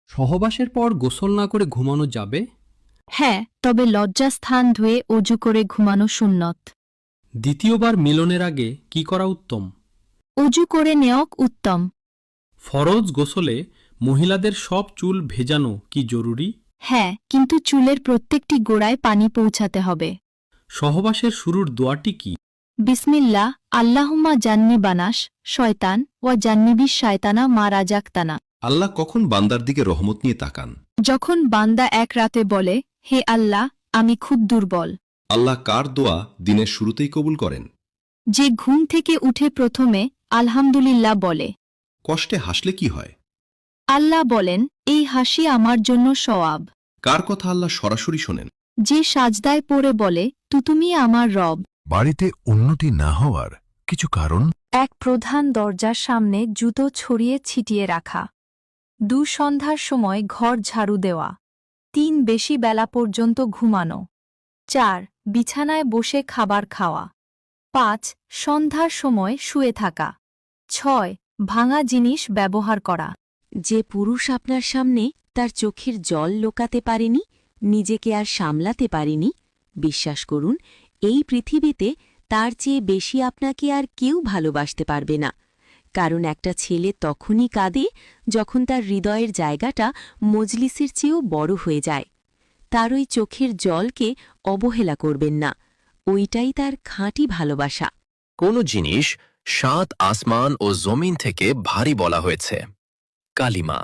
সহবাসের পর গোসল না করে ঘুমানো যাবে? হ্যাঁ, তবে লজ্জাস্থান ধুয়ে অজু করে ঘুমানো সুন্নত। দ্বিতীয়বার মিলনের আগে কি করা উত্তম? অজু করে নেওয়া উত্তম। ফরজ গোসলে মহিলাদের সব চুল ভেজানো কি জরুরি? হ্যাঁ, কিন্তু চুলের প্রত্যেকটি গোড়ায় পানি পৌঁছাতে হবে। সহবাসের শুরুর দোয়াটি কি? বিসমিল্লাহ আল্লাহুম্মা জান্নি বানাস শয়তান ওয়া জান্নিবিস শায়তানা মা রাজাকতানা। আল্লাহ কখন বান্দার দিকে রহমত নিয়ে তাকান? যখন বান্দা এক রাতে বলে, হে আল্লাহ, আমি খুব দুর্বল। আল্লাহ কার দোয়া দিনের শুরুতেই কবুল করেন? যে ঘুম থেকে উঠে প্রথমে আলহামদুলিল্লাহ বলে। কষ্টে হাসলে কি হয়? আল্লাহ বলেন, এই হাসি আমার জন্য সওয়াব। কার কথা আল্লাহ সরাসরি শোনেন? যে সাজদায় পড়ে বলে, তুমি আমার রব। বাড়িতে উন্নতি না হওয়ার কিছু কারণ? এক প্রধান দরজার সামনে জুতো ছড়িয়ে ছিটিয়ে রাখা। 2 সন্ধ্যার সময় ঘর ঝাড়ু দেওয়া। 3 বেশি বেলা পর্যন্ত ঘুমানো। 4 বিছানায় বসে খাবার খাওয়া। 5 সন্ধ্যার সময় শুয়ে থাকা। 6 ভাঙা জিনিস ব্যবহার করা। যে পুরুষ আপনার সামনে তার চোখের জল লোকাতে পারেনি, নিজেকে আর সামলাতে পারেনি, বিশ্বাস করুন এই পৃথিবীতে তার চেয়ে বেশি আপনাকে আর কেউ ভালোবাসতে পারবে না। কারণ একটা ছেলে তখনই কাঁদে যখন তার হৃদয়ের জায়গাটা মজলিসের চেয়েও বড় হয়ে যায়। তার ওই চোখের জলকে অবহেলা করবেন না, ওইটাই তার খাঁটি ভালোবাসা। কোনো জিনিস 7 আসমান ও জমিন থেকে ভারী বলা হয়েছে। কালিমা।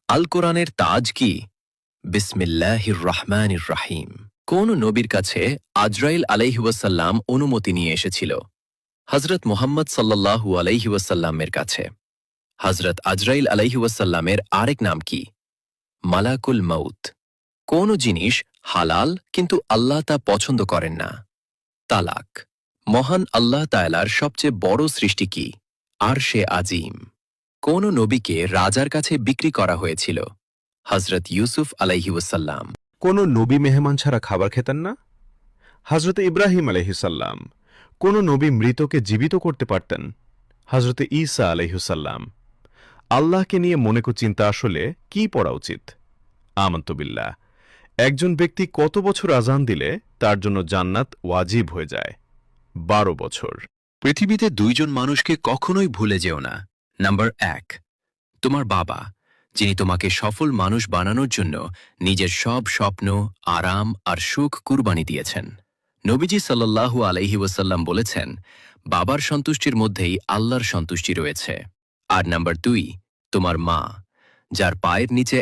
আল কোরআনের তাজ কি? বিসমিল্লাহির রহমানির রাহিম। কোন নবীর কাছে আজরাইল আলাইহিওয়াসাল্লাম অনুমতি নিয়ে এসেছিল? হজরত মুহাম্মদ সাল্লাল্লাহু আলাইহিওয়াসাল্লামের কাছে। হজরত আজরাইল আলাইহিওয়াসাল্লামের আরেক নাম কি? মালাকুল মউত। কোন জিনিস হালাল কিন্তু আল্লাহ তা পছন্দ করেন না? তালাক। মহান আল্লাহ তাআলার সবচেয়ে বড় সৃষ্টি কি? আরশে আজিম। কোন নবীকে রাজার কাছে বিক্রি করা হয়েছিল? হজরত ইউসুফ আলাইহিওয়াসাল্লাম। কোনো নবী মেহমান ছাড়া খাবার খেতেন না? হজরত ইব্রাহিম আলহিসাল্লাম। কোনো নবী মৃতকে জীবিত করতে পারতেন? হজরত ঈসা আলহিসাল্লাম। আল্লাহকে নিয়ে মনে চিন্তা আসলে কি পড়া উচিত? আমন্তবিল্লাহ। একজন ব্যক্তি কত বছর আজান দিলে তার জন্য জান্নাত ওয়াজিব হয়ে যায়? 12 বছর। পৃথিবীতে 2 জন মানুষকে কখনোই ভুলে যেও না। নাম্বার 1, তোমার বাবা, যিনি তোমাকে সফল মানুষ বানানোর জন্য নিজের সব স্বপ্ন, আরাম আর সুখ কুরবানি দিয়েছেন। নবীজি সাল্লাল্লাহু আলাইহি ওয়াসাল্লাম বলেছেন, বাবার সন্তুষ্টির মধ্যেই আল্লাহর সন্তুষ্টি রয়েছে। আর নাম্বার 2, তোমার মা, যার পায়ের নিচে